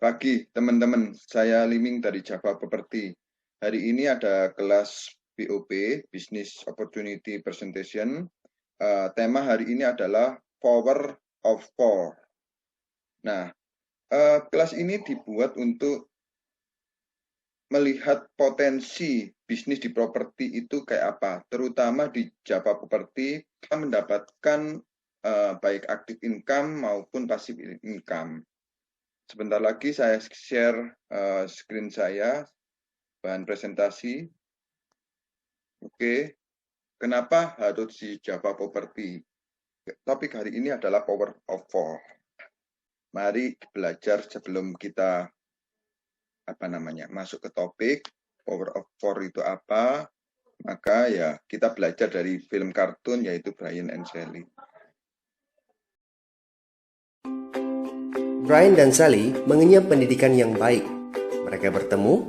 Pagi, teman-teman. Saya Liming dari Java Property. Hari ini ada kelas BOP, Business Opportunity Presentation. Tema hari ini adalah Power of Four. Nah, kelas ini dibuat untuk melihat potensi bisnis di properti itu kayak apa. Terutama di Java Property, kita mendapatkan baik active income maupun passive income. Sebentar lagi saya share screen saya, bahan presentasi. Oke, kenapa harus di Java Property? Topik hari ini adalah Power of Four. Mari belajar sebelum kita masuk ke topik. Power of Four itu apa? Maka ya kita belajar dari film kartun yaitu Brian and Sally. Brian dan Sally mengenyam pendidikan yang baik. Mereka bertemu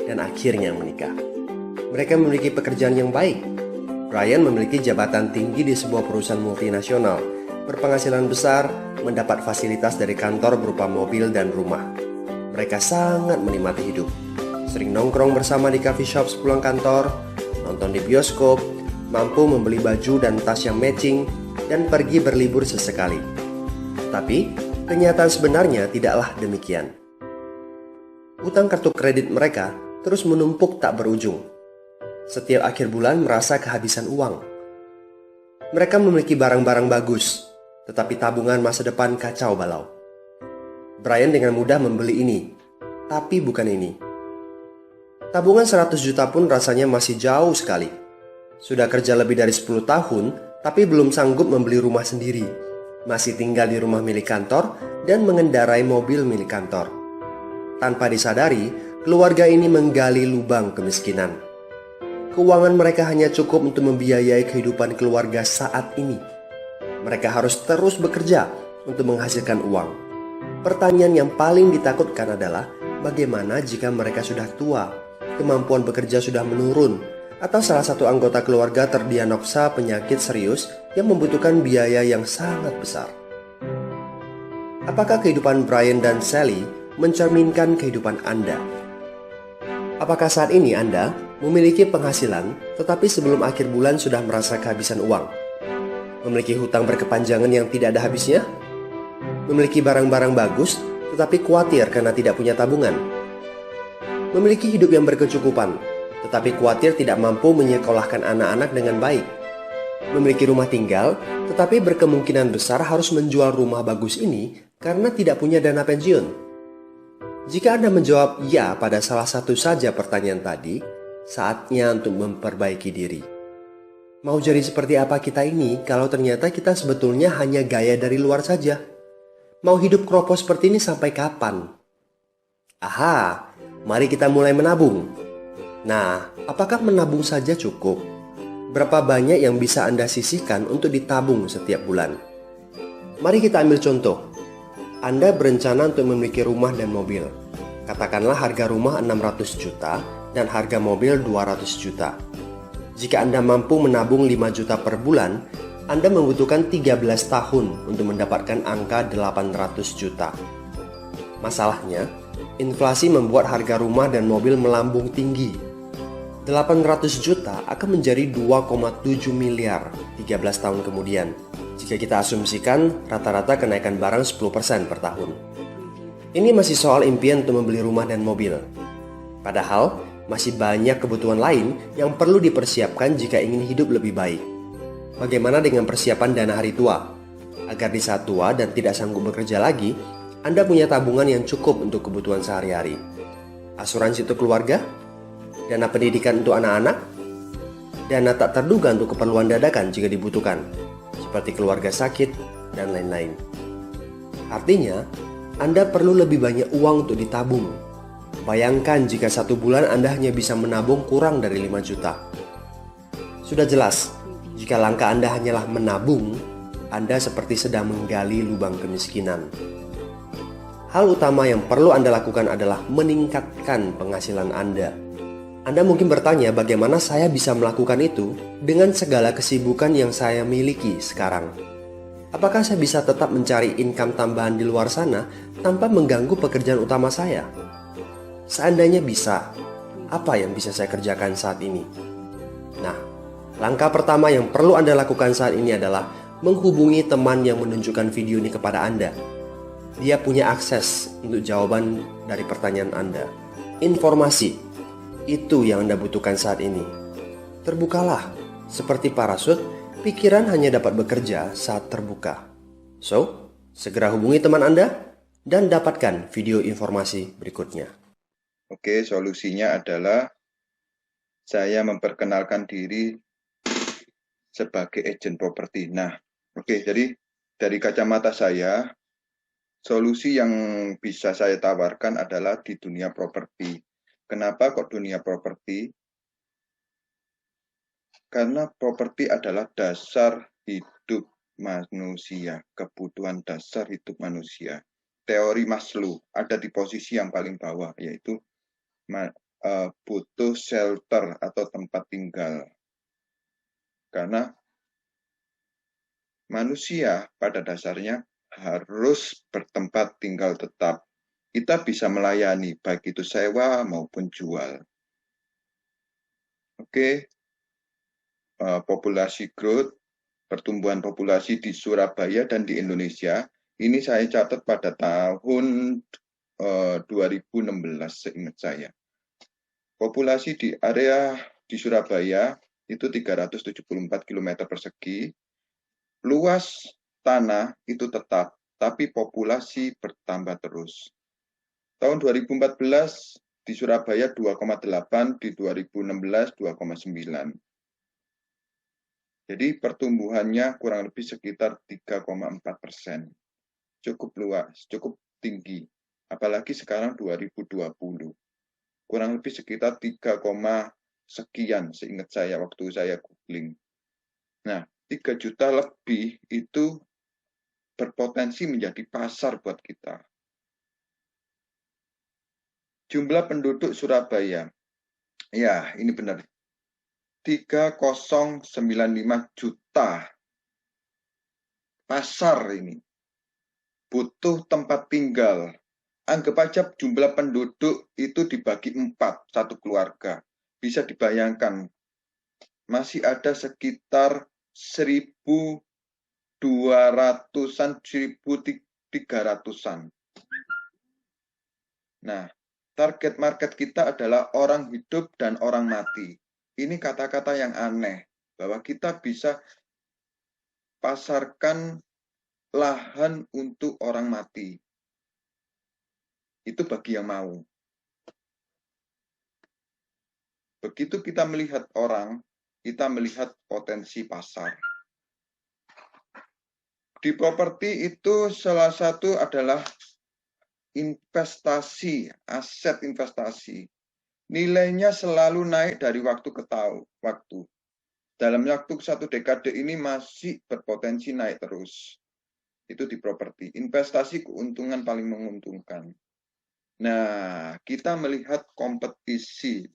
dan akhirnya menikah. Mereka memiliki pekerjaan yang baik. Brian memiliki jabatan tinggi di sebuah perusahaan multinasional, berpenghasilan besar, mendapat fasilitas dari kantor berupa mobil dan rumah. Mereka sangat menikmati hidup. Sering nongkrong bersama di coffee shop sepulang kantor, nonton di bioskop, mampu membeli baju dan tas yang matching, dan pergi berlibur sesekali. Tapi kenyataan sebenarnya tidaklah demikian. Utang kartu kredit mereka terus menumpuk tak berujung. Setiap akhir bulan merasa kehabisan uang. Mereka memiliki barang-barang bagus, tetapi tabungan masa depan kacau balau. Brian dengan mudah membeli ini, tapi bukan ini. Tabungan 100 juta pun rasanya masih jauh sekali. Sudah kerja lebih dari 10 tahun, tapi belum sanggup membeli rumah sendiri. Masih tinggal di rumah milik kantor dan mengendarai mobil milik kantor. Tanpa disadari, keluarga ini menggali lubang kemiskinan. Keuangan mereka hanya cukup untuk membiayai kehidupan keluarga saat ini. Mereka harus terus bekerja untuk menghasilkan uang. Pertanyaan yang paling ditakutkan adalah bagaimana jika mereka sudah tua, kemampuan bekerja sudah menurun, atau salah satu anggota keluarga terdiagnosa penyakit serius yang membutuhkan biaya yang sangat besar. Apakah kehidupan Brian dan Sally mencerminkan kehidupan Anda? Apakah saat ini Anda memiliki penghasilan tetapi sebelum akhir bulan sudah merasa kehabisan uang? Memiliki hutang berkepanjangan yang tidak ada habisnya? Memiliki barang-barang bagus tetapi khawatir karena tidak punya tabungan? Memiliki hidup yang berkecukupan tetapi khawatir tidak mampu menyekolahkan anak-anak dengan baik? Memiliki rumah tinggal, tetapi berkemungkinan besar harus menjual rumah bagus ini karena tidak punya dana pensiun. Jika Anda menjawab ya pada salah satu saja pertanyaan tadi, saatnya untuk memperbaiki diri. Mau jadi seperti apa kita ini kalau ternyata kita sebetulnya hanya gaya dari luar saja? Mau hidup kropos seperti ini sampai kapan? Aha, mari kita mulai menabung. Nah, apakah menabung saja cukup? Berapa banyak yang bisa Anda sisihkan untuk ditabung setiap bulan? Mari kita ambil contoh. Anda berencana untuk memiliki rumah dan mobil. Katakanlah harga rumah 600 juta dan harga mobil 200 juta. Jika Anda mampu menabung 5 juta per bulan, Anda membutuhkan 13 tahun untuk mendapatkan angka 800 juta. Masalahnya, inflasi membuat harga rumah dan mobil melambung tinggi. 800 juta akan menjadi 2,7 miliar 13 tahun kemudian jika kita asumsikan rata-rata kenaikan barang 10% per tahun. Ini masih soal impian untuk membeli rumah dan mobil. Padahal masih banyak kebutuhan lain yang perlu dipersiapkan jika ingin hidup lebih baik. Bagaimana dengan persiapan dana hari tua? Agar di saat tua dan tidak sanggup bekerja lagi, Anda punya tabungan yang cukup untuk kebutuhan sehari-hari. Asuransi untuk keluarga? Dana pendidikan untuk anak-anak, dana tak terduga untuk keperluan dadakan jika dibutuhkan, seperti keluarga sakit, dan lain-lain. Artinya, Anda perlu lebih banyak uang untuk ditabung. Bayangkan jika satu bulan Anda hanya bisa menabung kurang dari 5 juta. Sudah jelas, jika langkah Anda hanyalah menabung, Anda seperti sedang menggali lubang kemiskinan. Hal utama yang perlu Anda lakukan adalah meningkatkan penghasilan Anda. Anda mungkin bertanya bagaimana saya bisa melakukan itu dengan segala kesibukan yang saya miliki sekarang. Apakah saya bisa tetap mencari income tambahan di luar sana tanpa mengganggu pekerjaan utama saya? Seandainya bisa, apa yang bisa saya kerjakan saat ini? Nah, langkah pertama yang perlu Anda lakukan saat ini adalah menghubungi teman yang menunjukkan video ini kepada Anda. Dia punya akses untuk jawaban dari pertanyaan Anda. Informasi, itu yang Anda butuhkan saat ini. Terbukalah, seperti parasut, pikiran hanya dapat bekerja saat terbuka. So, segera hubungi teman Anda dan dapatkan video informasi berikutnya. Oke, solusinya adalah saya memperkenalkan diri sebagai agen properti. Nah, oke, jadi dari kacamata saya, solusi yang bisa saya tawarkan adalah di dunia properti. Kenapa kok dunia properti? Karena properti adalah dasar hidup manusia, kebutuhan dasar hidup manusia. Teori Maslow ada di posisi yang paling bawah, yaitu butuh shelter atau tempat tinggal. Karena manusia pada dasarnya harus bertempat tinggal tetap. Kita bisa melayani, baik itu sewa maupun jual. Oke, populasi growth, pertumbuhan populasi di Surabaya dan di Indonesia, ini saya catat pada tahun 2016 seingat saya. Populasi di area di Surabaya itu 374 km persegi, luas tanah itu tetap, tapi populasi bertambah terus. Tahun 2014 di Surabaya 2,8, di 2016 2,9. Jadi pertumbuhannya kurang lebih sekitar 3,4%. Cukup luas, cukup tinggi. Apalagi sekarang 2020. Kurang lebih sekitar 3, sekian seingat saya waktu saya googling. Nah, 3 juta lebih itu berpotensi menjadi pasar buat kita. Jumlah penduduk Surabaya. Ya, ini benar. 3095 juta. Pasar ini. Butuh tempat tinggal. Anggap aja jumlah penduduk itu dibagi 4, satu keluarga. Bisa dibayangkan, masih ada sekitar 1.200-an, 1.300-an. Nah, target market kita adalah orang hidup dan orang mati. Ini kata-kata yang aneh, bahwa kita bisa pasarkan lahan untuk orang mati. Itu bagi yang mau. Begitu kita melihat orang, kita melihat potensi pasar. Di properti itu salah satu adalah investasi, aset investasi. Nilainya selalu naik dari waktu ke waktu. Dalam waktu 1 dekade ini masih berpotensi naik terus. Itu di properti. Investasi keuntungan paling menguntungkan. Nah, kita melihat kompetisi,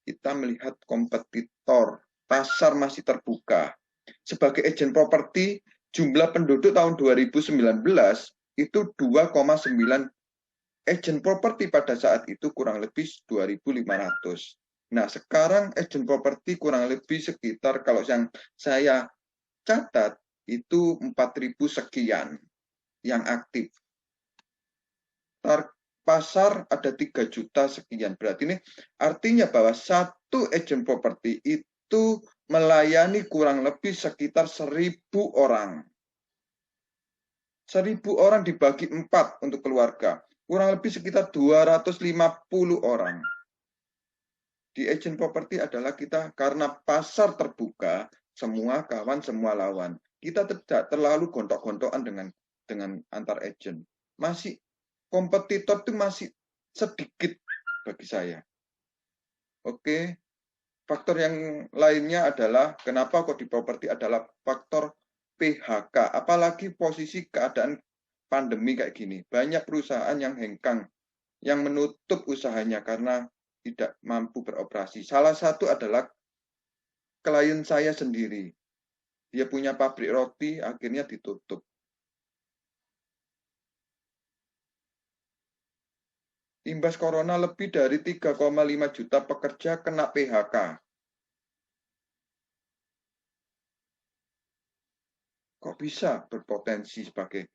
kita melihat kompetitor, pasar masih terbuka. Sebagai agen properti, jumlah penduduk tahun 2019 itu 2,9 agen properti pada saat itu kurang lebih 2.500. Nah, sekarang agen properti kurang lebih sekitar, kalau yang saya catat, itu 4.000 sekian yang aktif. Pasar ada 3 juta sekian. Berarti ini artinya bahwa satu agen properti itu melayani kurang lebih sekitar 1.000 orang. 1.000 orang dibagi 4 untuk keluarga. Kurang lebih sekitar 250 orang. Di agen properti adalah kita, karena pasar terbuka, semua kawan, semua lawan. Kita tidak terlalu gontok-gontokan dengan antar agen. Masih kompetitor itu masih sedikit bagi saya. Oke, faktor yang lainnya adalah kenapa kok di properti adalah faktor PHK. Apalagi posisi keadaan pandemi kayak gini. Banyak perusahaan yang hengkang, yang menutup usahanya karena tidak mampu beroperasi. Salah satu adalah klien saya sendiri. Dia punya pabrik roti, akhirnya ditutup. Imbas corona, lebih dari 3,5 juta pekerja kena PHK. Kok bisa berpotensi sebagai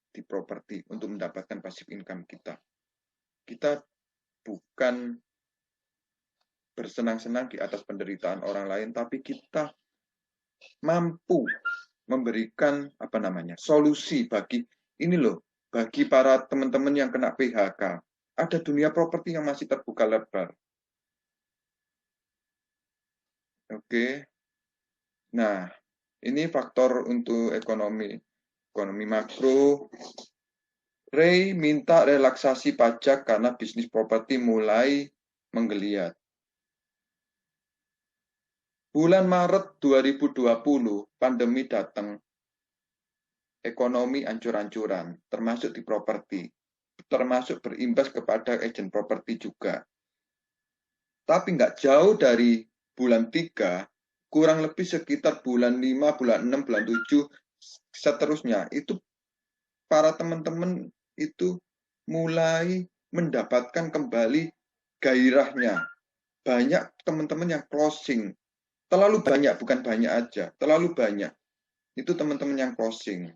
di properti untuk mendapatkan passive income kita? Kita bukan bersenang-senang di atas penderitaan orang lain, tapi kita mampu memberikan solusi bagi bagi para teman-teman yang kena PHK. Ada dunia properti yang masih terbuka lebar. Oke. Nah, ini faktor untuk ekonomi makro. Ray minta relaksasi pajak karena bisnis properti mulai menggeliat. Bulan Maret 2020, pandemi datang. Ekonomi ancur-ancuran, termasuk di properti. Termasuk berimbas kepada agen properti juga. Tapi nggak jauh dari bulan 3, kurang lebih sekitar bulan 5, bulan 6, bulan 7, seterusnya. Itu para teman-teman itu mulai mendapatkan kembali gairahnya. Banyak teman-teman yang closing. Terlalu banyak, bukan banyak aja. Terlalu banyak. Itu teman-teman yang closing.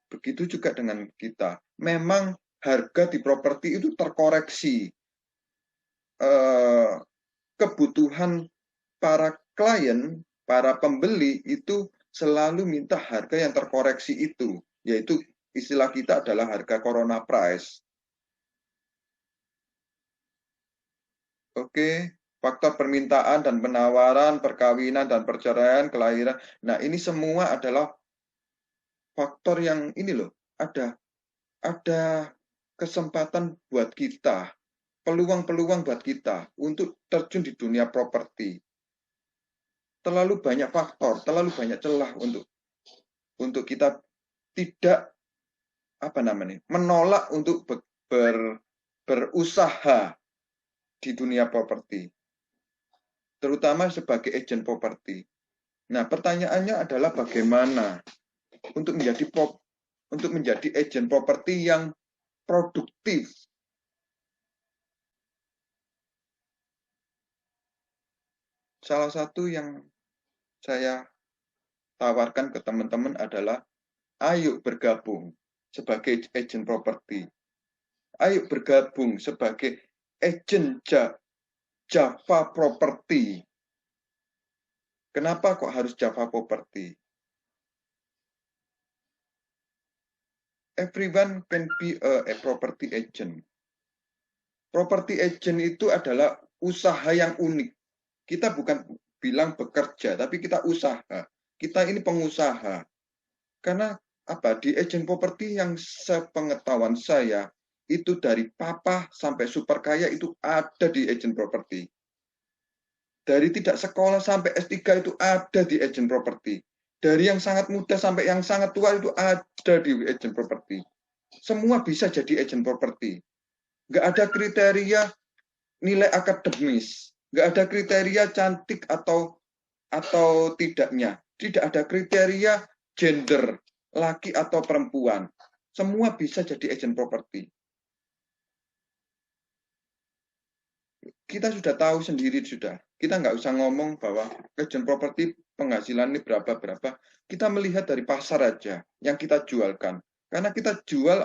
Begitu juga dengan kita. Memang harga di properti itu terkoreksi. Kebutuhan para klien, para pembeli itu selalu minta harga yang terkoreksi itu. Yaitu istilah kita adalah harga corona price. Oke, faktor permintaan dan penawaran, perkawinan dan perceraian, kelahiran. Nah, ini semua adalah faktor yang ini loh, ada kesempatan buat kita, peluang-peluang buat kita untuk terjun di dunia properti. Terlalu banyak faktor, terlalu banyak celah untuk kita tidak menolak untuk berusaha di dunia properti, terutama sebagai agen properti. Nah, pertanyaannya adalah bagaimana untuk menjadi agen properti yang produktif. Salah satu yang saya tawarkan ke teman-teman adalah ayo bergabung sebagai agen properti. Ayo bergabung sebagai agen Java Property. Kenapa kok harus Java Property? Everyone can be a property agent. Property agent itu adalah usaha yang unik. Kita bukan bilang bekerja, tapi kita usaha. Kita ini pengusaha. Karena di agent properti yang sepengetahuan saya, itu dari papa sampai super kaya itu ada di agent properti. Dari tidak sekolah sampai S3 itu ada di agent properti. Dari yang sangat muda sampai yang sangat tua itu ada di agent properti. Semua bisa jadi agent properti. Nggak ada kriteria nilai akademis. Nggak ada kriteria cantik atau tidaknya. Tidak ada kriteria gender, laki atau perempuan. Semua bisa jadi agent properti. Kita sudah tahu sendiri sudah. Kita nggak usah ngomong bahwa agent properti penghasilan ini berapa. Kita melihat dari pasar aja yang kita jualkan. Karena kita jual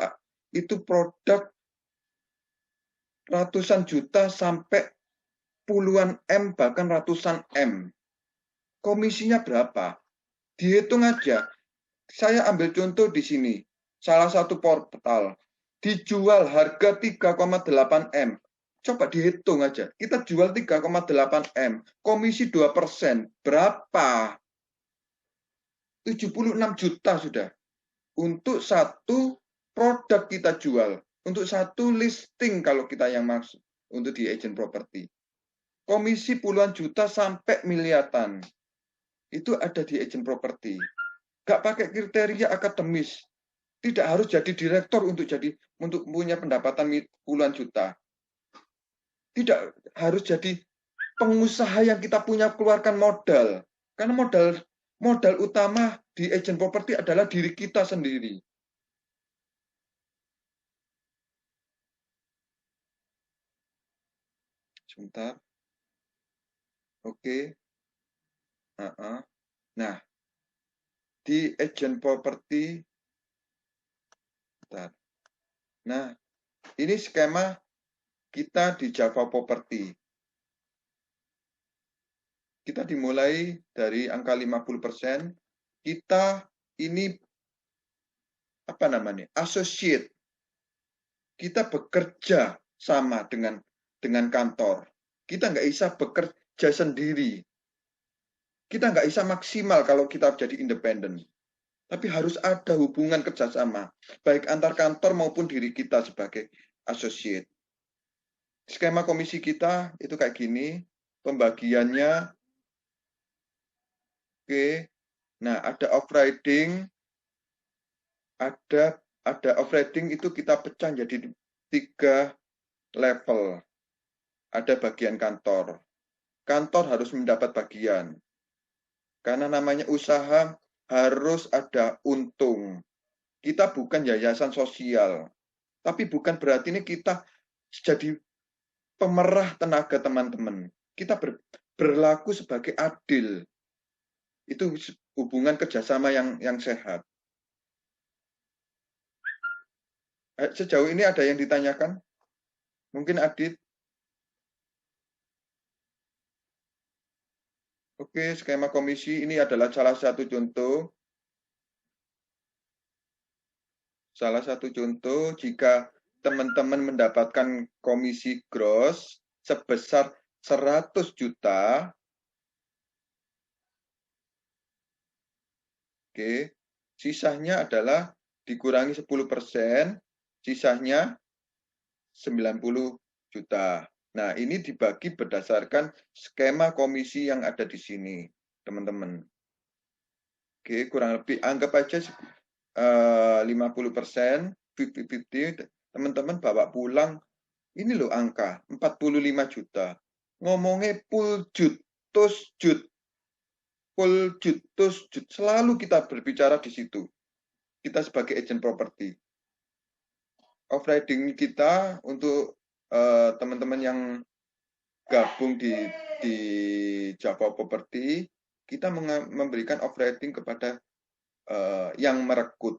itu produk ratusan juta sampai puluhan M, bahkan ratusan M. Komisinya berapa? Dihitung aja. Saya ambil contoh di sini. Salah satu portal. Dijual harga 3,8 M. Coba dihitung aja. Kita jual 3,8 M. Komisi 2%. Berapa? 76 juta sudah. Untuk satu produk kita jual. Untuk satu listing kalau kita yang maksud. Untuk di agent property. Komisi puluhan juta sampai miliaran. Itu ada di agent property. Gak pakai kriteria akademis. Tidak harus jadi direktur untuk punya pendapatan puluhan juta. Tidak harus jadi pengusaha yang kita punya keluarkan modal. Karena modal utama di agent properti adalah diri kita sendiri. Sebentar. Oke. Nah, di agent properti, nah, ini skema kita di Java Property. Kita dimulai dari angka 50%. Kita ini apa namanya? Associate. Kita bekerja sama dengan kantor. Kita nggak bisa bekerja sendiri. Kita nggak bisa maksimal kalau kita jadi independen. Tapi harus ada hubungan kerjasama, baik antar kantor maupun diri kita sebagai associate. Skema komisi kita itu kayak gini, pembagiannya. Oke. Nah, ada off-riding, ada off-riding itu kita pecah jadi 3 level. Ada bagian kantor. Kantor harus mendapat bagian. Karena namanya usaha harus ada untung. Kita bukan yayasan sosial. Tapi bukan berarti ini kita jadi pemerah tenaga teman-teman. Kita berlaku sebagai adil. Itu hubungan kerjasama yang sehat. Sejauh ini ada yang ditanyakan? Mungkin Adit? Oke, skema komisi ini adalah salah satu contoh. Salah satu contoh jika teman-teman mendapatkan komisi gross sebesar 100 juta. Oke, sisanya adalah dikurangi 10%, sisanya 90 juta. Nah, ini dibagi berdasarkan skema komisi yang ada di sini, teman-teman. Oke, kurang lebih anggap aja 50%, 50-50, teman-teman bawa pulang, ini loh angka, 45 juta. Ngomongnya full jut, tus jut, full jut, tus jut. Selalu kita berbicara di situ. Kita sebagai agent properti. Off-riding kita untuk teman-teman yang gabung di Java Property, kita memberikan off-riding kepada yang merekrut.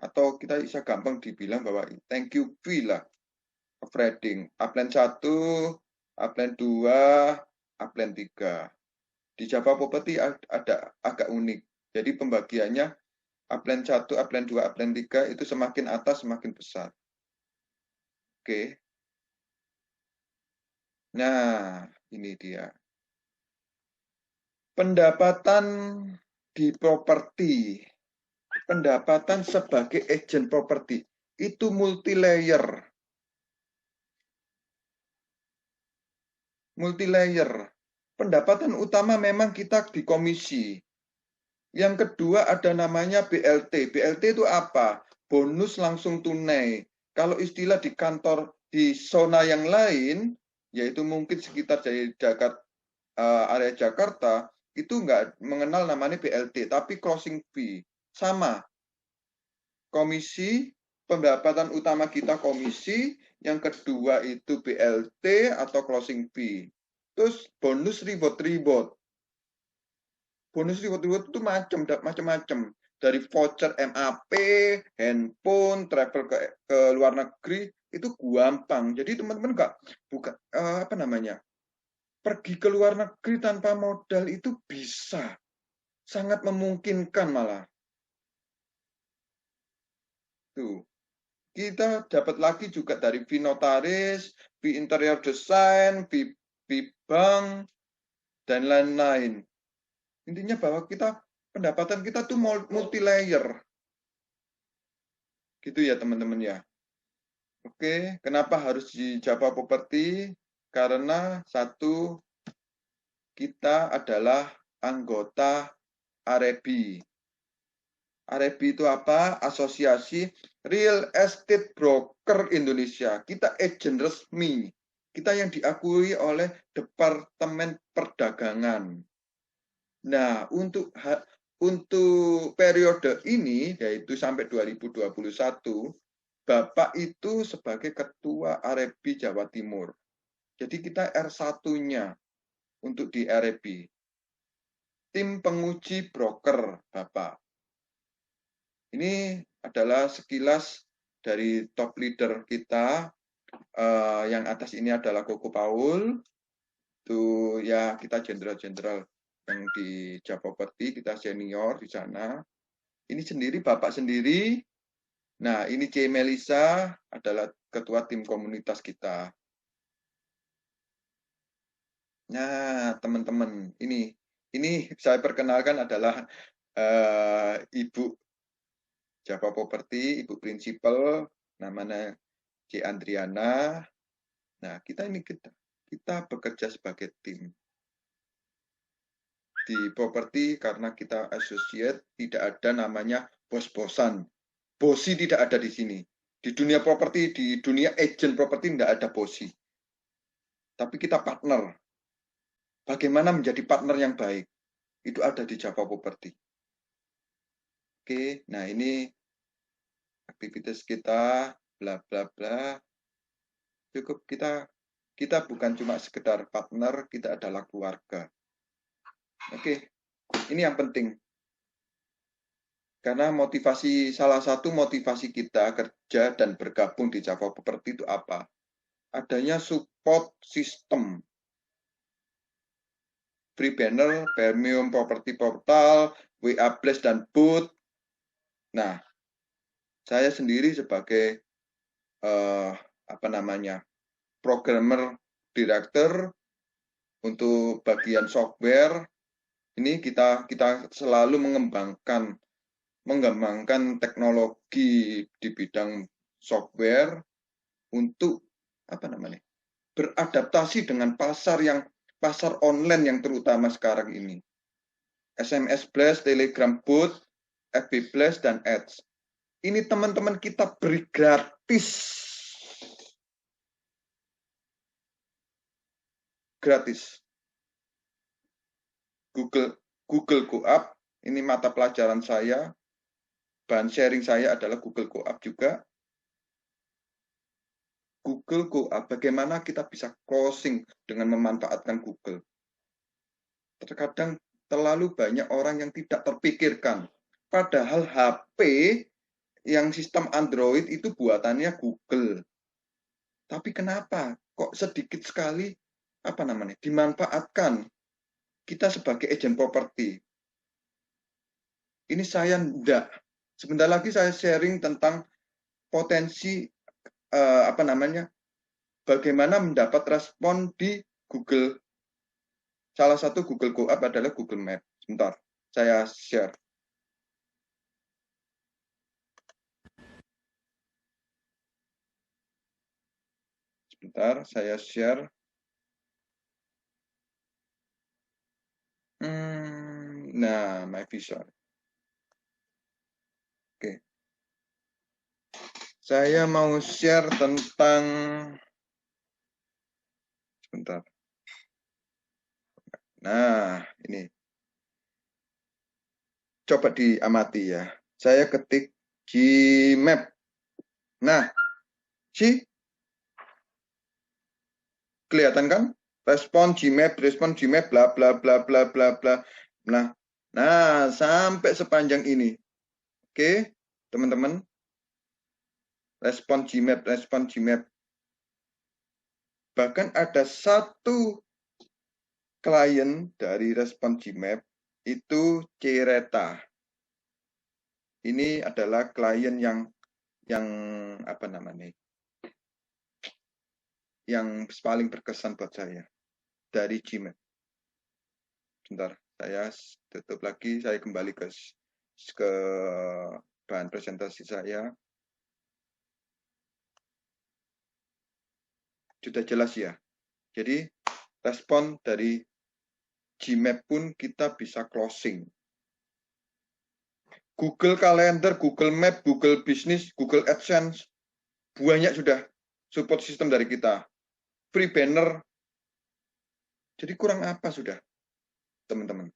Atau kita bisa gampang dibilang bahwa thank you fee lah. Off-riding. Upline 1, upline 2, upline 3. Di Java Property ada agak unik. Jadi pembagiannya upline 1, upline 2, upline 3 itu semakin atas semakin besar. Oke. Nah, ini dia. Pendapatan di properti. Pendapatan sebagai agent properti itu multi-layer. Multi-layer. Pendapatan utama memang kita di komisi. Yang kedua ada namanya BLT. BLT itu apa? Bonus langsung tunai. Kalau istilah di kantor di zona yang lain, yaitu mungkin sekitar Jakarta, area Jakarta, itu nggak mengenal namanya BLT, tapi closing fee. Sama. Komisi, pendapatan utama kita komisi, yang kedua itu BLT atau closing fee. Terus bonus reward. Bonus reward itu macam-macam. Dari voucher MAP, handphone, travel ke luar negeri, itu gampang. Jadi teman-teman pergi ke luar negeri tanpa modal itu bisa. Sangat memungkinkan malah. Tuh. Kita dapat lagi juga dari fee notaris, fee interior design, fee bank, dan lain-lain. Intinya bahwa pendapatan kita tuh multi layer. Gitu ya teman-teman ya. Oke, kenapa harus di Java Property? Karena satu, kita adalah anggota AREBI. AREBI itu apa? Asosiasi Real Estate Broker Indonesia. Kita agent resmi. kita yang diakui oleh Departemen Perdagangan. Nah, untuk periode ini, yaitu sampai 2021, Bapak itu sebagai Ketua REB Jawa Timur. Jadi kita R1-nya untuk di REB. Tim penguji broker, Bapak. Ini adalah sekilas dari top leader kita. Yang atas ini adalah Koko Paul. Itu ya kita jenderal-jenderal yang di Japoperti, kita senior di sana. Ini sendiri, Bapak sendiri. Nah, ini C. Melisa adalah ketua tim komunitas kita. Nah, teman-teman, ini saya perkenalkan adalah Ibu Java Property, Ibu Prinsipal, namanya C. Andriana. Nah, kita bekerja sebagai tim. Di properti karena kita associate, tidak ada namanya bos-bosan. Bosi tidak ada di sini. Di dunia properti, di dunia agent properti tidak ada bosi. Tapi kita partner. Bagaimana menjadi partner yang baik? Itu ada di Java Property. Oke, nah ini aktivitas kita, bla bla bla. Cukup kita bukan cuma sekedar partner, kita adalah keluarga. Oke, ini yang penting. Karena salah satu motivasi kita kerja dan bergabung di Java Property itu apa? Adanya support system. Free banner, premium property portal, WA Blast, dan booth. Nah, saya sendiri sebagai programmer director untuk bagian software, ini kita selalu mengembangkan teknologi di bidang software untuk beradaptasi dengan pasar online yang terutama sekarang ini. SMS Blast, Telegram Bot, FB Blast, dan Ads. Ini teman-teman kita beri gratis. Gratis. Google Go Up, ini mata pelajaran saya. Bahan sharing saya adalah Google Go Up juga. Google Go Up, bagaimana kita bisa closing dengan memanfaatkan Google. Terkadang terlalu banyak orang yang tidak terpikirkan. Padahal HP yang sistem Android itu buatannya Google. Tapi kenapa kok sedikit sekali dimanfaatkan kita sebagai agent properti? Ini saya enggak. Sebentar lagi saya sharing tentang potensi bagaimana mendapat respon di Google. Salah satu Google Go Up adalah Google Map. Sebentar, saya share. Sebentar, saya share. Nah, my visual. Oke. Saya mau share tentang sebentar. Nah, ini. Coba diamati ya. Saya ketik Gmap. Nah, kelihatan kan? Respon Gmap, bla bla bla bla bla bla. Nah, sampai sepanjang ini. Oke, teman-teman. Respon Gmap. Bahkan ada satu klien dari respon Gmap itu Cereta. Ini adalah klien yang paling berkesan buat saya dari Gmap. Bentar, saya tutup lagi, saya kembali ke bahan presentasi saya. Sudah jelas ya. Jadi respon dari Gmap pun kita bisa closing. Google Calendar, Google Map, Google Business, Google AdSense, banyak sudah support sistem dari kita. free banner. Jadi kurang apa sudah, teman-teman,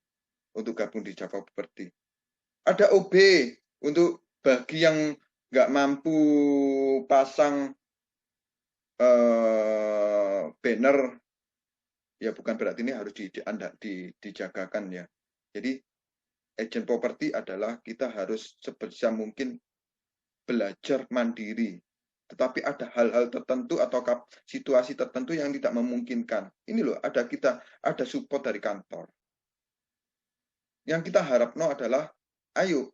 untuk gabung di Java Property? Ada OB untuk bagi yang nggak mampu pasang banner, ya bukan berarti ini harus dijagakan ya. Jadi agent property adalah kita harus sebisa mungkin belajar mandiri. Tetapi ada hal-hal tertentu atau situasi tertentu yang tidak memungkinkan. Ini loh, ada support dari kantor. Yang kita harapkan adalah, ayo,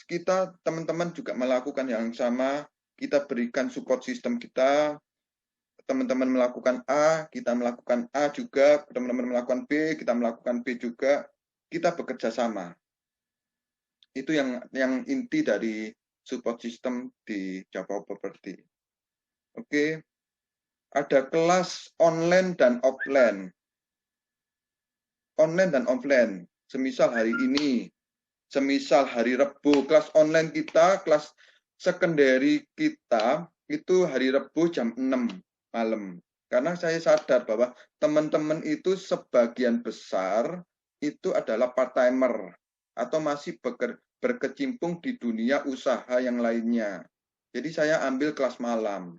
kita teman-teman juga melakukan yang sama, kita berikan support sistem kita, teman-teman melakukan A, kita melakukan A juga, teman-teman melakukan B, kita melakukan B juga, kita bekerja sama. Itu yang inti dari support system di Java Property. Oke, ada kelas online dan offline. Online dan offline, semisal hari ini, semisal hari Rabu, kelas online kita, kelas secondary kita, itu hari Rabu jam 6 malam. Karena saya sadar bahwa teman-teman itu sebagian besar itu adalah part-timer atau masih berkecimpung di dunia usaha yang lainnya. Jadi saya ambil kelas malam.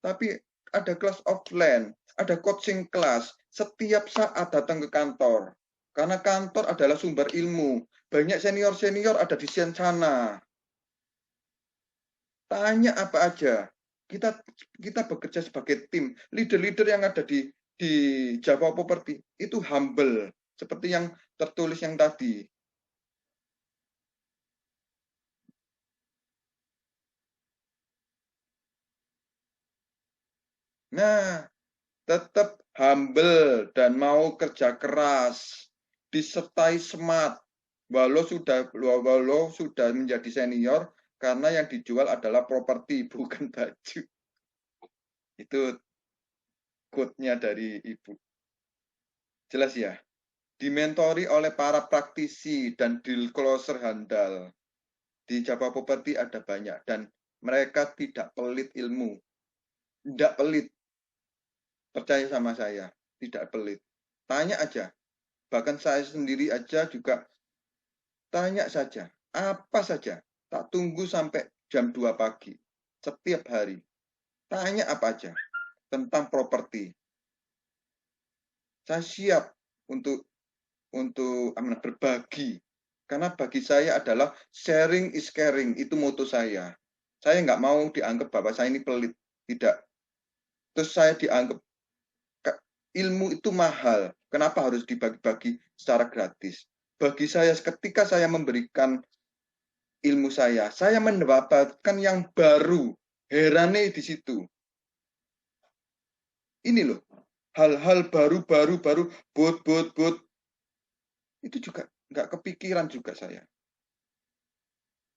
Tapi ada kelas offline, ada coaching kelas, setiap saat datang ke kantor. Karena kantor adalah sumber ilmu. Banyak senior-senior ada di sana. Tanya apa aja. Kita bekerja sebagai tim. Leader-leader yang ada di Java Property itu humble. Seperti yang tertulis yang tadi. Nah, tetap humble dan mau kerja keras, disertai smart, walau sudah menjadi senior, karena yang dijual adalah properti, bukan baju. Itu quote-nya dari Ibu. Jelas ya? Dimentori oleh para praktisi dan deal closer handal. Di Java Property ada banyak, dan mereka tidak pelit ilmu. Tidak pelit. Percaya sama saya, tidak pelit. Tanya aja. Bahkan saya sendiri aja juga tanya saja, apa saja. Tak tunggu sampai jam 2 pagi. Setiap hari. Tanya apa aja tentang properti. Saya siap untuk berbagi. Karena bagi saya adalah sharing is caring. Itu moto saya. Saya nggak mau dianggap bahwa saya ini pelit. Tidak. Terus saya dianggap ilmu itu mahal. Kenapa harus dibagi-bagi secara gratis? Bagi saya, ketika saya memberikan ilmu saya mendapatkan yang baru. Herannya di situ. Ini loh, hal-hal baru, bot. Itu juga nggak kepikiran juga saya.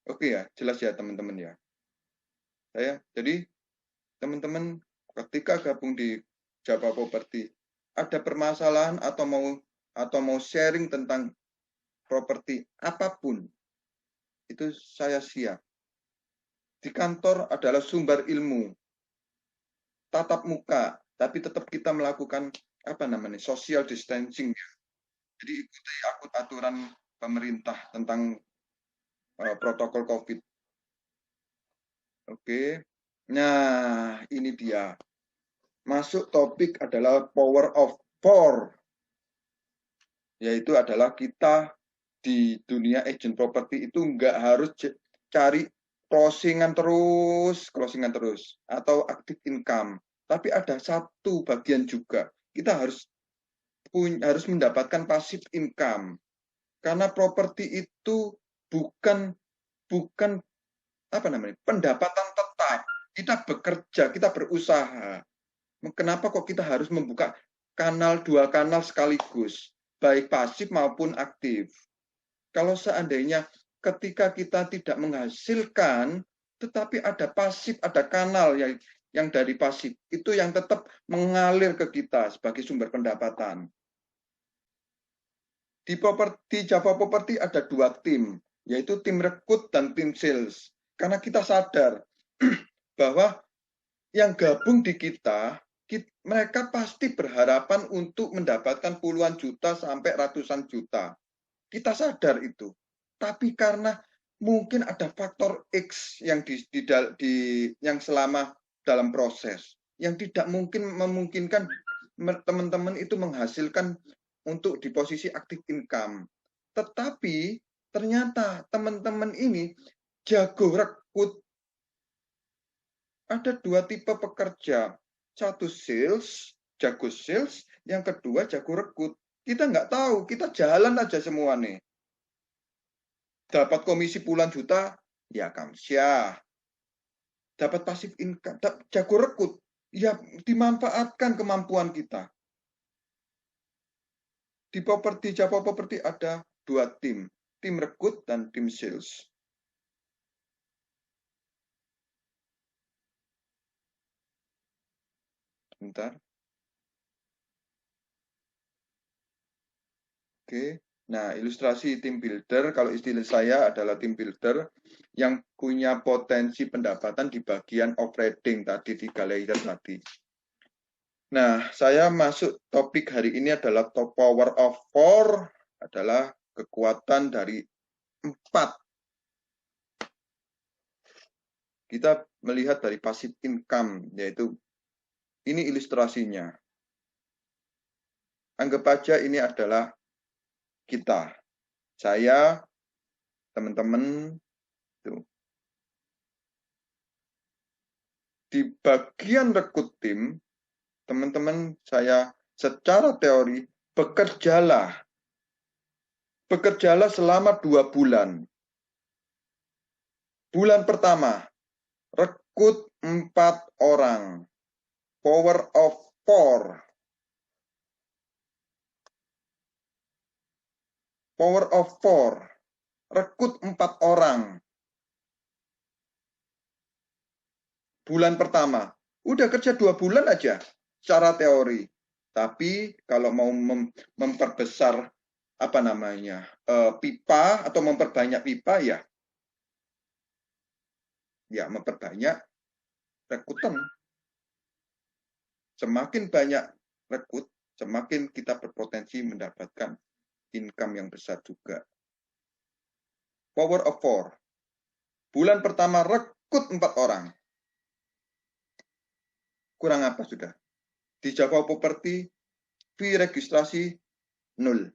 Oke ya, jelas ya teman-teman ya. Jadi teman-teman ketika gabung di Java Property, ada permasalahan atau mau sharing tentang properti apapun, itu saya siap. Di kantor adalah sumber ilmu, tatap muka, tapi tetap kita melakukan social distancing. Jadi ikuti aturan pemerintah tentang protokol COVID. Oke. Nah, ini dia. Masuk topik adalah power of four. Yaitu adalah kita di dunia agent property itu nggak harus cari closingan terus atau active income, tapi ada satu bagian juga kita harus mendapatkan passive income, karena properti itu bukan pendapatan tetap. Kita bekerja, kita berusaha. Kenapa kok kita harus membuka dua kanal sekaligus, baik pasif maupun aktif? Kalau seandainya ketika kita tidak menghasilkan, tetapi ada pasif, ada kanal yang dari pasif, itu yang tetap mengalir ke kita sebagai sumber pendapatan. Di Java Property ada dua tim, yaitu tim rekrut dan tim sales. Karena kita sadar bahwa yang gabung di kita, mereka pasti berharapan untuk mendapatkan puluhan juta sampai ratusan juta. Kita sadar itu. Tapi karena mungkin ada faktor X yang yang selama dalam proses, yang tidak mungkin memungkinkan teman-teman itu menghasilkan untuk di posisi active income. Tetapi ternyata teman-teman ini jago rekrut. Ada dua tipe pekerja. Satu sales, jago sales, yang kedua jago rekrut. Kita nggak tahu, kita jalan aja semua nih. Dapat komisi puluhan juta, ya kamsyah. Dapat pasif income, jago rekrut, ya dimanfaatkan kemampuan kita. Di Java Property ada dua tim rekrut dan tim sales. Bentar. Oke. Nah, ilustrasi tim builder, kalau istilah saya adalah tim builder yang punya potensi pendapatan di bagian operating tadi, di layer tadi. Nah, saya masuk topik hari ini adalah top power of 4, adalah kekuatan dari 4. Kita melihat dari passive income, yaitu ini ilustrasinya. Anggap aja ini adalah kita. Saya, teman-teman, di bagian rekrut tim, teman-teman saya secara teori bekerjalah selama 2 bulan. Bulan pertama, rekrut 4 orang. Power of 4. Power of 4. Rekrut 4 orang. Bulan pertama. Udah kerja 2 bulan aja secara teori. Tapi kalau mau memperbesar pipa atau memperbanyak pipa, ya memperbanyak rekrutan. Semakin banyak rekrut, semakin kita berpotensi mendapatkan income yang besar juga. Power of 4. Bulan pertama rekrut 4 orang. Kurang apa sudah? Di Java Property, fee registrasi 0.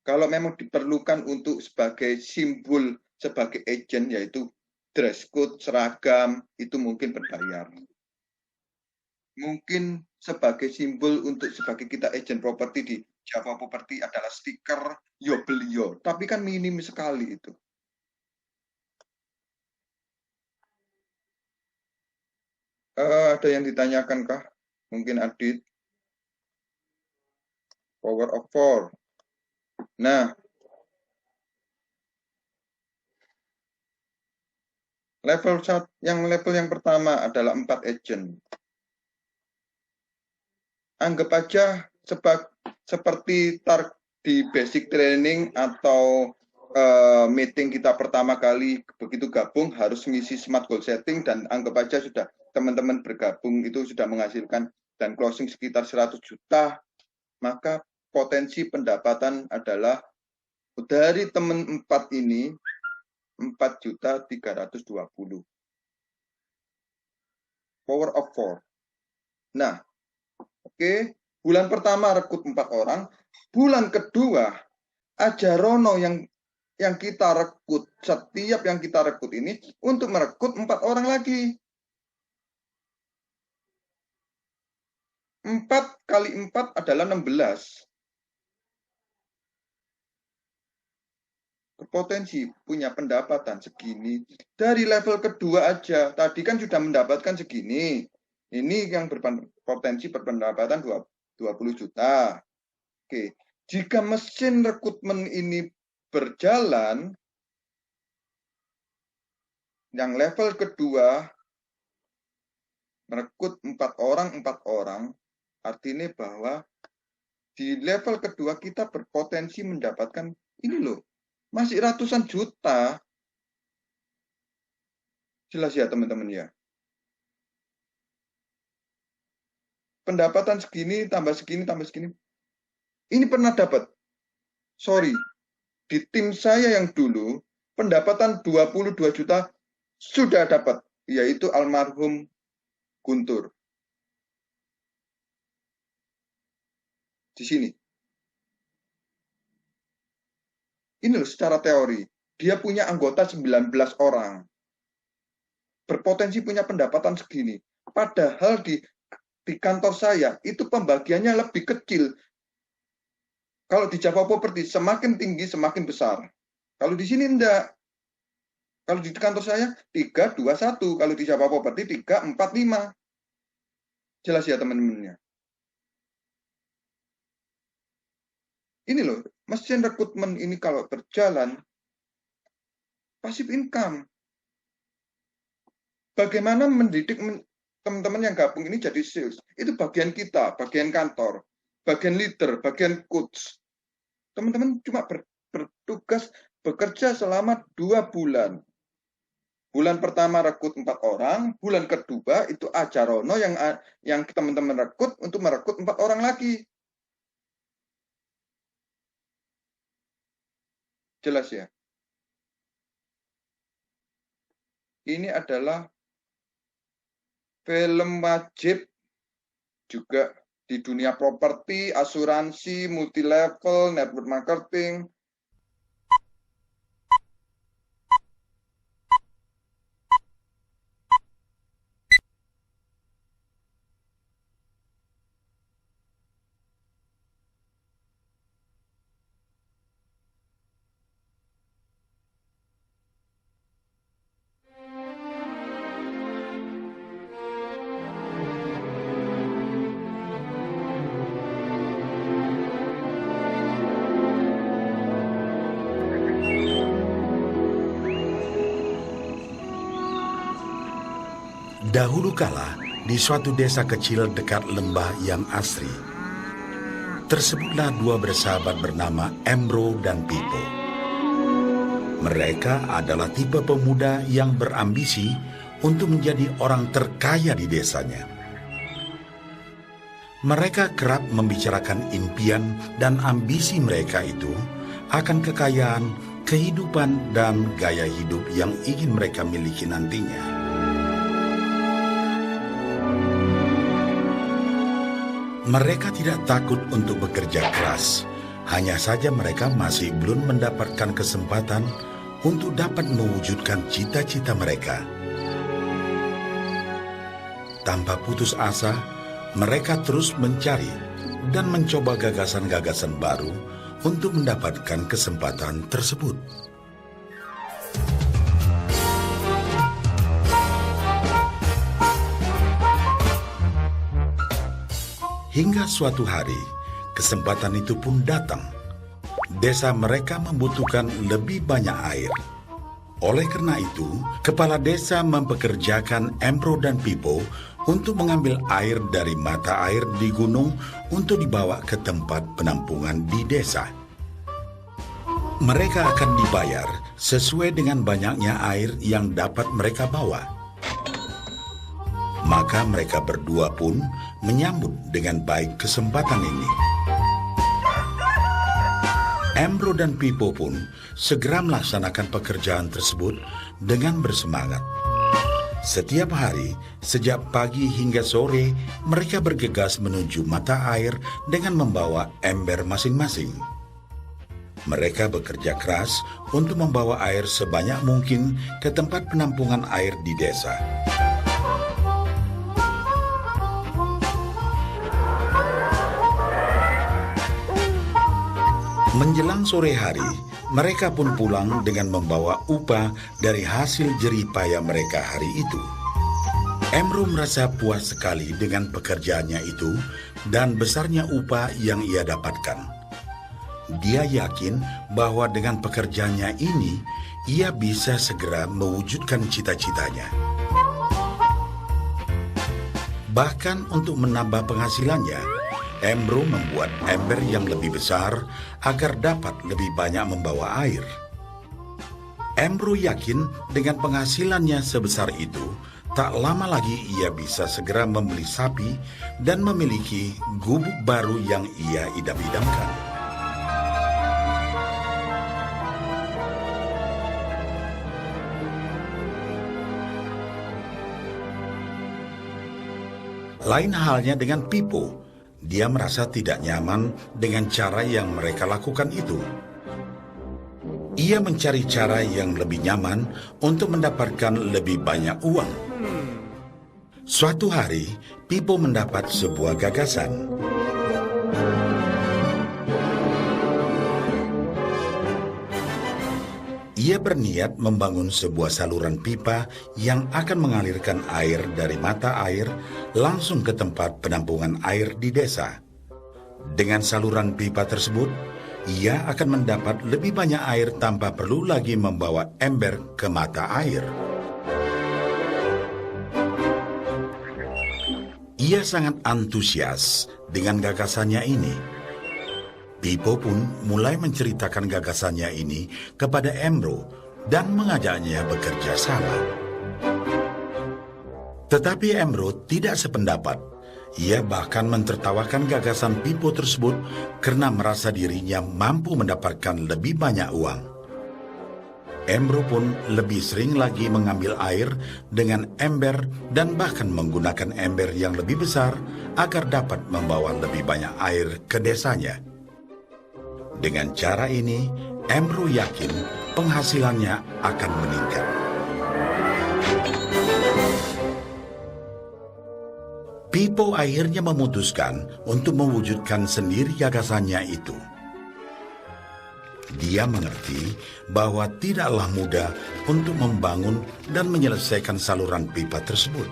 Kalau memang diperlukan untuk sebagai simbol, sebagai agent, yaitu dress code, seragam, itu mungkin berbayar. Mungkin sebagai simbol untuk sebagai kita agent properti di Java Property adalah stiker yo beliau, tapi kan minim sekali itu. Ada yang ditanyakan kah? Mungkin Adit. Power of 4. Nah, level yang pertama adalah 4 agent. Anggap aja seperti di basic training atau meeting kita pertama kali begitu gabung harus ngisi smart goal setting, dan anggap aja sudah teman-teman bergabung itu sudah menghasilkan dan closing sekitar 100 juta, maka potensi pendapatan adalah dari teman 4 ini 4.320. Power of 4. Nah, oke, bulan pertama rekrut 4 orang, bulan kedua Ajarono yang kita rekrut, setiap yang kita rekrut ini untuk merekrut 4 orang lagi. 4 kali 4 adalah 16. Berpotensi punya pendapatan segini. Dari level kedua aja, tadi kan sudah mendapatkan segini. Ini yang berpotensi berpendapatan 20 juta. Oke, jika mesin rekrutmen ini berjalan, yang level kedua merekrut 4 orang, artinya bahwa di level kedua kita berpotensi mendapatkan ini loh, masih ratusan juta. Jelas ya teman-teman ya. pendapatan segini, tambah segini, tambah segini. Ini pernah dapat. Sorry, di tim saya yang dulu, pendapatan 22 juta sudah dapat, yaitu almarhum Guntur. Di sini. Ini loh secara teori. Dia punya anggota 19 orang. Berpotensi punya pendapatan segini. Padahal di kantor saya, itu pembagiannya lebih kecil. Kalau di Java Property, semakin tinggi, semakin besar. Kalau di sini enggak. Kalau di kantor saya, 3-2-1. Kalau di Java Property, 3-4-5. Jelas ya teman-temannya. Ini loh, mesin rekrutmen ini kalau berjalan, passive income. Bagaimana mendidik teman-teman yang gabung ini jadi sales? Itu bagian kita, bagian kantor, bagian leader, bagian coach. Teman-teman cuma bertugas bekerja selama 2 bulan. Bulan pertama rekrut 4 orang, bulan kedua itu Ajarono yang teman-teman rekrut untuk merekrut 4 orang lagi. Jelas ya? Ini adalah film wajib juga di dunia properti, asuransi, multi level, network marketing. Dahulu kala, di suatu desa kecil dekat lembah yang asri, tersebutlah 2 bersahabat bernama Embro dan Pipo. Mereka adalah tipe pemuda yang berambisi untuk menjadi orang terkaya di desanya. Mereka kerap membicarakan impian dan ambisi mereka itu akan kekayaan, kehidupan, dan gaya hidup yang ingin mereka miliki nantinya. Mereka tidak takut untuk bekerja keras, hanya saja mereka masih belum mendapatkan kesempatan untuk dapat mewujudkan cita-cita mereka. Tanpa putus asa, mereka terus mencari dan mencoba gagasan-gagasan baru untuk mendapatkan kesempatan tersebut. Hingga suatu hari, kesempatan itu pun datang. Desa mereka membutuhkan lebih banyak air. Oleh karena itu, kepala desa mempekerjakan Embro dan Pipo untuk mengambil air dari mata air di gunung untuk dibawa ke tempat penampungan di desa. Mereka akan dibayar sesuai dengan banyaknya air yang dapat mereka bawa. Maka mereka berdua pun menyambut dengan baik kesempatan ini. Embro dan Pipo pun segera melaksanakan pekerjaan tersebut dengan bersemangat. Setiap hari, sejak pagi hingga sore, mereka bergegas menuju mata air dengan membawa ember masing-masing. Mereka bekerja keras untuk membawa air sebanyak mungkin ke tempat penampungan air di desa. Menjelang sore hari, mereka pun pulang dengan membawa upah dari hasil jerih payah mereka hari itu. Embro merasa puas sekali dengan pekerjaannya itu dan besarnya upah yang ia dapatkan. Dia yakin bahwa dengan pekerjaannya ini, ia bisa segera mewujudkan cita-citanya. Bahkan untuk menambah penghasilannya, Embro membuat ember yang lebih besar agar dapat lebih banyak membawa air. Embro yakin dengan penghasilannya sebesar itu, tak lama lagi ia bisa segera membeli sapi dan memiliki gubuk baru yang ia idam-idamkan. Lain halnya dengan Pipo. Dia merasa tidak nyaman dengan cara yang mereka lakukan itu. Ia mencari cara yang lebih nyaman untuk mendapatkan lebih banyak uang. Suatu hari, Pipo mendapat sebuah gagasan. Ia berniat membangun sebuah saluran pipa yang akan mengalirkan air dari mata air langsung ke tempat penampungan air di desa. Dengan saluran pipa tersebut, ia akan mendapat lebih banyak air tanpa perlu lagi membawa ember ke mata air. Ia sangat antusias dengan gagasannya ini. Pipo pun mulai menceritakan gagasannya ini kepada Embro dan mengajaknya bekerja sama. Tetapi Embro tidak sependapat. Ia bahkan mentertawakan gagasan Pipo tersebut karena merasa dirinya mampu mendapatkan lebih banyak uang. Embro pun lebih sering lagi mengambil air dengan ember dan bahkan menggunakan ember yang lebih besar agar dapat membawa lebih banyak air ke desanya. Dengan cara ini, Embro yakin penghasilannya akan meningkat. Pipo akhirnya memutuskan untuk mewujudkan sendiri gagasannya itu. Dia mengerti bahwa tidaklah mudah untuk membangun dan menyelesaikan saluran pipa tersebut.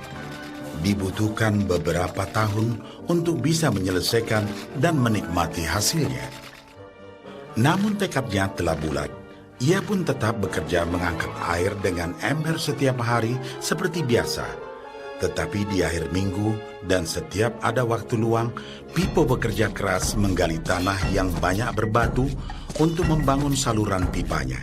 Dibutuhkan beberapa tahun untuk bisa menyelesaikan dan menikmati hasilnya. Namun tekadnya telah bulat. Ia pun tetap bekerja mengangkat air dengan ember setiap hari seperti biasa. Tetapi di akhir minggu dan setiap ada waktu luang, Pipo bekerja keras menggali tanah yang banyak berbatu untuk membangun saluran pipanya.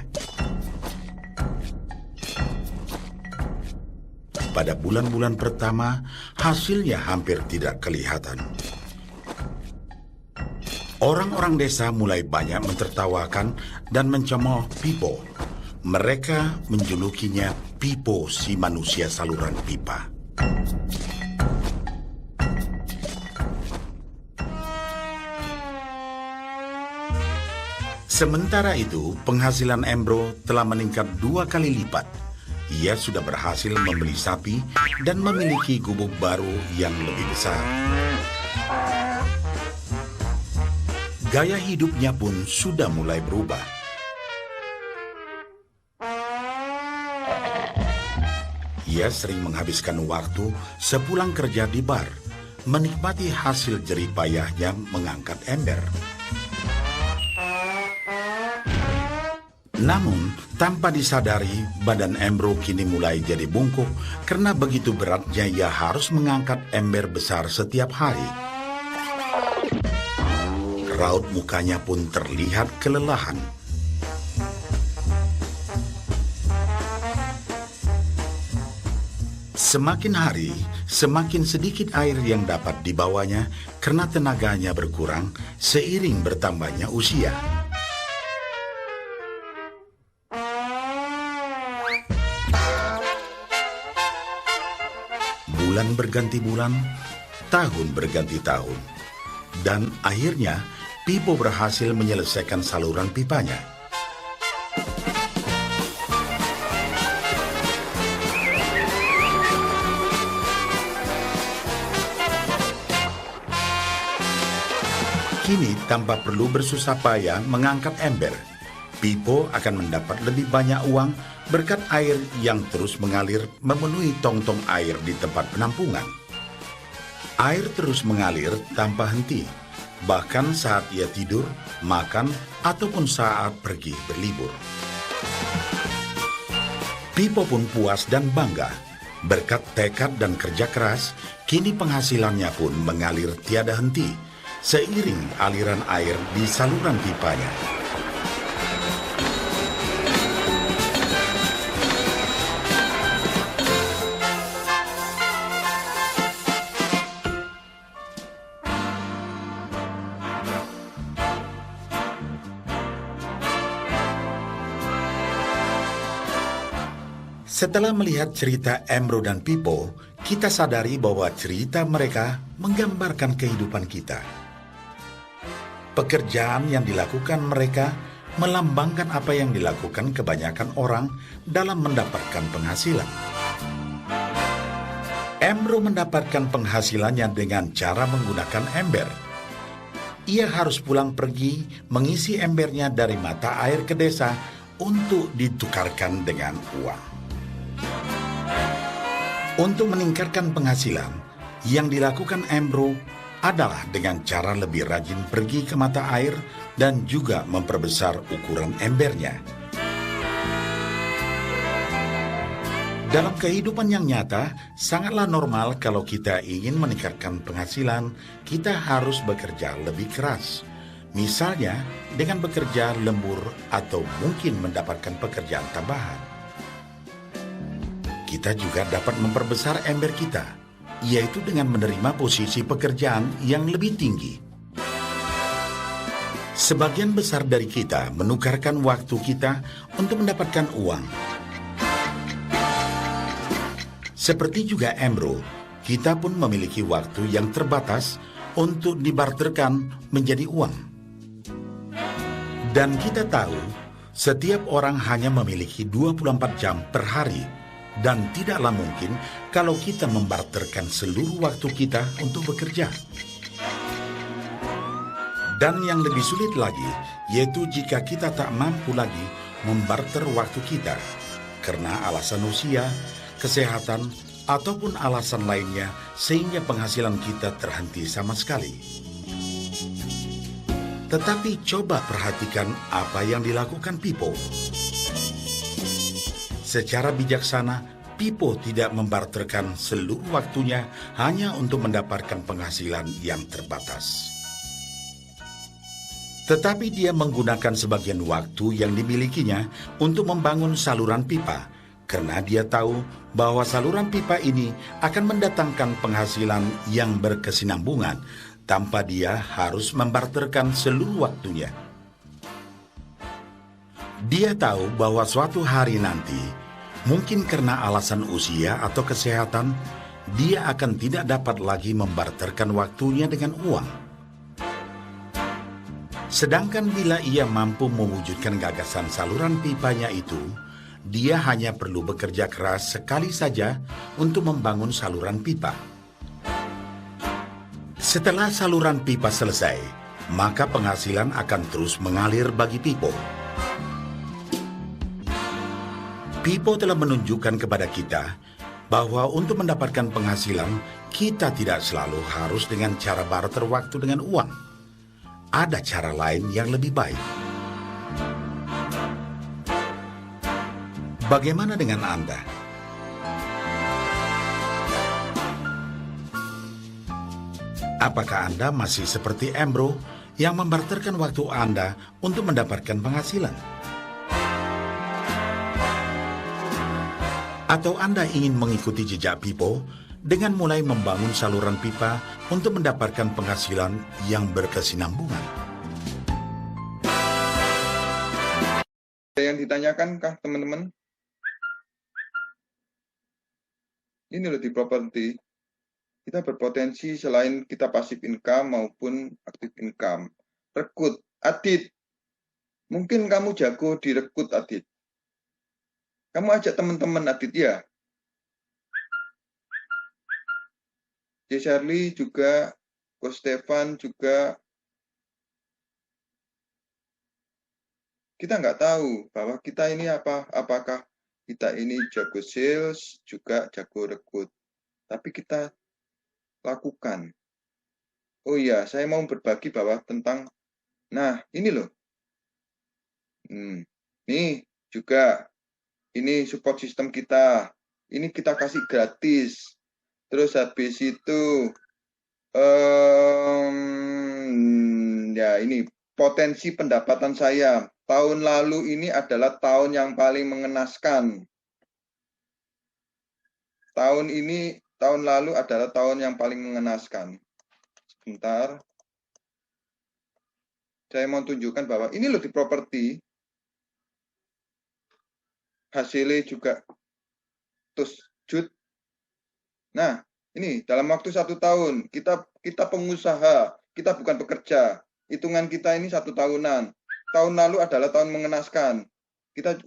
Pada bulan-bulan pertama, hasilnya hampir tidak kelihatan. Orang-orang desa mulai banyak mentertawakan dan mencemooh Pipo. Mereka menjulukinya Pipo si manusia saluran pipa. Sementara itu, penghasilan Embro telah meningkat 2 kali lipat. Ia sudah berhasil membeli sapi dan memiliki gubuk baru yang lebih besar. Gaya hidupnya pun sudah mulai berubah. Ia sering menghabiskan waktu sepulang kerja di bar, menikmati hasil jerih payahnya mengangkat ember. Namun, tanpa disadari, badan Embro kini mulai jadi bungkuk karena begitu beratnya ia harus mengangkat ember besar setiap hari. Raut mukanya pun terlihat kelelahan. Semakin hari, semakin sedikit air yang dapat dibawanya karena tenaganya berkurang seiring bertambahnya usia. Bulan berganti bulan, tahun berganti tahun. Dan akhirnya, Pipo berhasil menyelesaikan saluran pipanya. Kini, tanpa perlu bersusah payah mengangkat ember, Pipo akan mendapat lebih banyak uang berkat air yang terus mengalir memenuhi tong-tong air di tempat penampungan. Air terus mengalir tanpa henti, bahkan saat ia tidur, makan, ataupun saat pergi berlibur. Pipo pun puas dan bangga. Berkat tekad dan kerja keras, kini penghasilannya pun mengalir tiada henti, seiring aliran air di saluran pipanya. Setelah melihat cerita Embro dan Pipo, kita sadari bahwa cerita mereka menggambarkan kehidupan kita. Pekerjaan yang dilakukan mereka melambangkan apa yang dilakukan kebanyakan orang dalam mendapatkan penghasilan. Embro mendapatkan penghasilannya dengan cara menggunakan ember. Ia harus pulang pergi mengisi embernya dari mata air ke desa untuk ditukarkan dengan uang. Untuk meningkatkan penghasilan, yang dilakukan Embro adalah dengan cara lebih rajin pergi ke mata air dan juga memperbesar ukuran embernya. Dalam kehidupan yang nyata, sangatlah normal kalau kita ingin meningkatkan penghasilan, kita harus bekerja lebih keras. Misalnya, dengan bekerja lembur atau mungkin mendapatkan pekerjaan tambahan. Kita juga dapat memperbesar ember kita, yaitu dengan menerima posisi pekerjaan yang lebih tinggi. Sebagian besar dari kita menukarkan waktu kita untuk mendapatkan uang. Seperti juga Embro, kita pun memiliki waktu yang terbatas untuk dibarterkan menjadi uang. Dan kita tahu, setiap orang hanya memiliki 24 jam per hari, dan tidaklah mungkin kalau kita membarterkan seluruh waktu kita untuk bekerja. Dan yang lebih sulit lagi, yaitu jika kita tak mampu lagi membarter waktu kita, karena alasan usia, kesehatan, ataupun alasan lainnya sehingga penghasilan kita terhenti sama sekali. Tetapi coba perhatikan apa yang dilakukan Pipo. Secara bijaksana, Pipo tidak membarterkan seluruh waktunya hanya untuk mendapatkan penghasilan yang terbatas. Tetapi dia menggunakan sebagian waktu yang dimilikinya untuk membangun saluran pipa, karena dia tahu bahwa saluran pipa ini akan mendatangkan penghasilan yang berkesinambungan tanpa dia harus membarterkan seluruh waktunya. Dia tahu bahwa suatu hari nanti, mungkin karena alasan usia atau kesehatan, dia akan tidak dapat lagi membarterkan waktunya dengan uang. Sedangkan bila ia mampu mewujudkan gagasan saluran pipanya itu, dia hanya perlu bekerja keras sekali saja untuk membangun saluran pipa. Setelah saluran pipa selesai, maka penghasilan akan terus mengalir bagi Pipo. Pipo telah menunjukkan kepada kita bahwa untuk mendapatkan penghasilan, kita tidak selalu harus dengan cara barter waktu dengan uang. Ada cara lain yang lebih baik. Bagaimana dengan Anda? Apakah Anda masih seperti Embro yang membarterkan waktu Anda untuk mendapatkan penghasilan? Atau Anda ingin mengikuti jejak Pipo dengan mulai membangun saluran pipa untuk mendapatkan penghasilan yang berkesinambungan? Ada yang ditanyakan kah teman-teman? Ini loh di properti, kita berpotensi selain kita passive income maupun active income. Rekrut, Adit. Mungkin kamu jago direkrut, Adit. Kamu ajak teman-teman Adit ya. J. Shirley juga, Coach Stefan juga. Kita nggak tahu bahwa kita ini apakah kita ini jago sales, juga jago rekrut. Tapi kita lakukan. Oh iya, saya mau berbagi bahwa tentang, nah ini loh. Nih juga, ini support system kita. Ini kita kasih gratis. Terus habis itu, ya ini potensi pendapatan saya. Tahun lalu ini adalah tahun yang paling mengenaskan. Tahun lalu adalah tahun yang paling mengenaskan. Sebentar. Saya mau tunjukkan bahwa ini loh di properti. Hasilnya juga Jut. Nah, ini dalam waktu 1 tahun kita pengusaha, kita bukan pekerja. Hitungan kita ini 1 tahunan. Tahun lalu adalah tahun mengenaskan.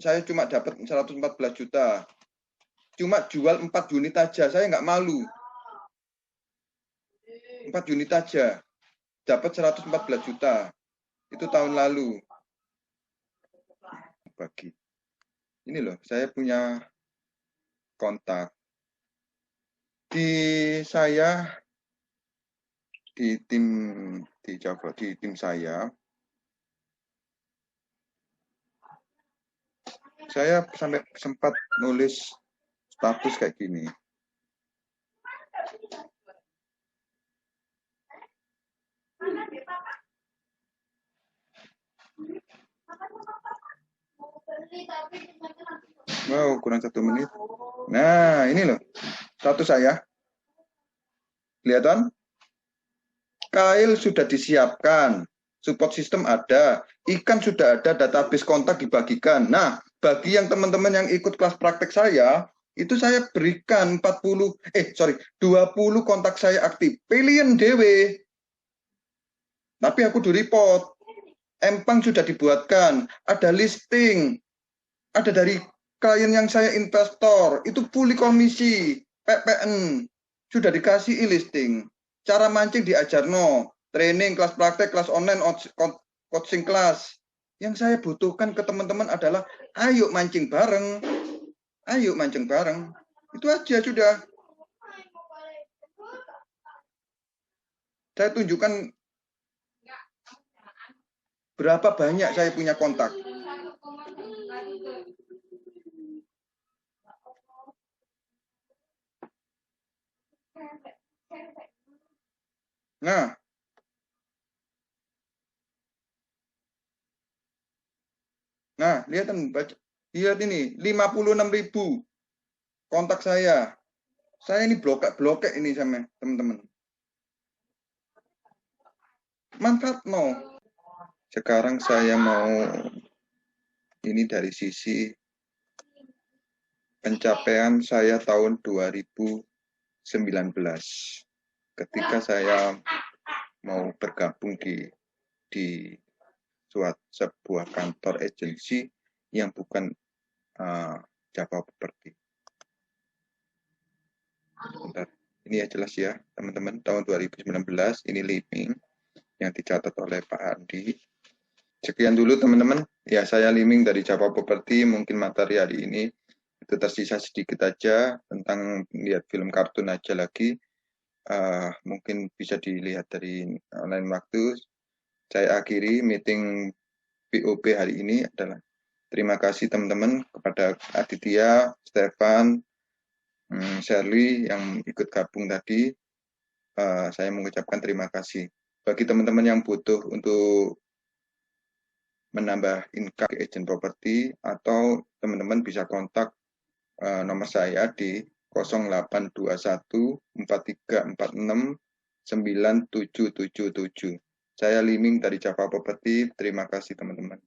Saya cuma dapat 114 juta. Cuma jual 4 unit aja, saya nggak malu. 4 unit aja dapat 114 juta. Itu tahun lalu. Bagi. Ini loh, saya punya kontak. Di tim saya sampai sempat nulis status kayak gini. Wow, kurang 1 menit. Nah, ini loh status saya. Kelihatan? Kail sudah disiapkan, support system ada, ikan sudah ada, database kontak dibagikan. Nah, bagi yang teman-teman yang ikut kelas praktek saya, itu saya berikan 20 kontak saya aktif. Pilihan dewe. Tapi aku di report. Empang sudah dibuatkan, ada listing, ada dari klien yang saya investor, itu fully komisi, PPN, sudah dikasih e-listing. Cara mancing diajarno, training, kelas praktek, kelas online, coaching kelas. Yang saya butuhkan ke teman-teman adalah, ayo mancing bareng. Ayo mancing bareng. Itu aja sudah. Saya tunjukkan berapa banyak saya punya kontak. Nah, lihat ini 56.000 kontak saya. Saya ini blokek ini sama teman-teman. Manfaat no. Sekarang saya mau ini dari sisi pencapaian saya tahun 2019. Ketika saya mau bergabung di sebuah kantor agensi yang bukan Java Property. Bentar. Ini ya jelas ya teman-teman, tahun 2019 ini leasing yang dicatat oleh Pak Andi. Sekian dulu teman-teman, ya saya Liming dari Java Property. Mungkin materi hari ini itu tersisa sedikit aja tentang lihat film kartun aja lagi. Mungkin bisa dilihat dari lain waktu. Saya akhiri meeting POP hari ini adalah terima kasih teman-teman kepada Aditya, Stefan, Shirley yang ikut gabung tadi. Saya mengucapkan terima kasih. Bagi teman-teman yang butuh untuk menambah income ke agent property atau teman-teman bisa kontak nomor saya di 0821 4346 9777. Saya Liming dari Java Property. Terima kasih teman-teman.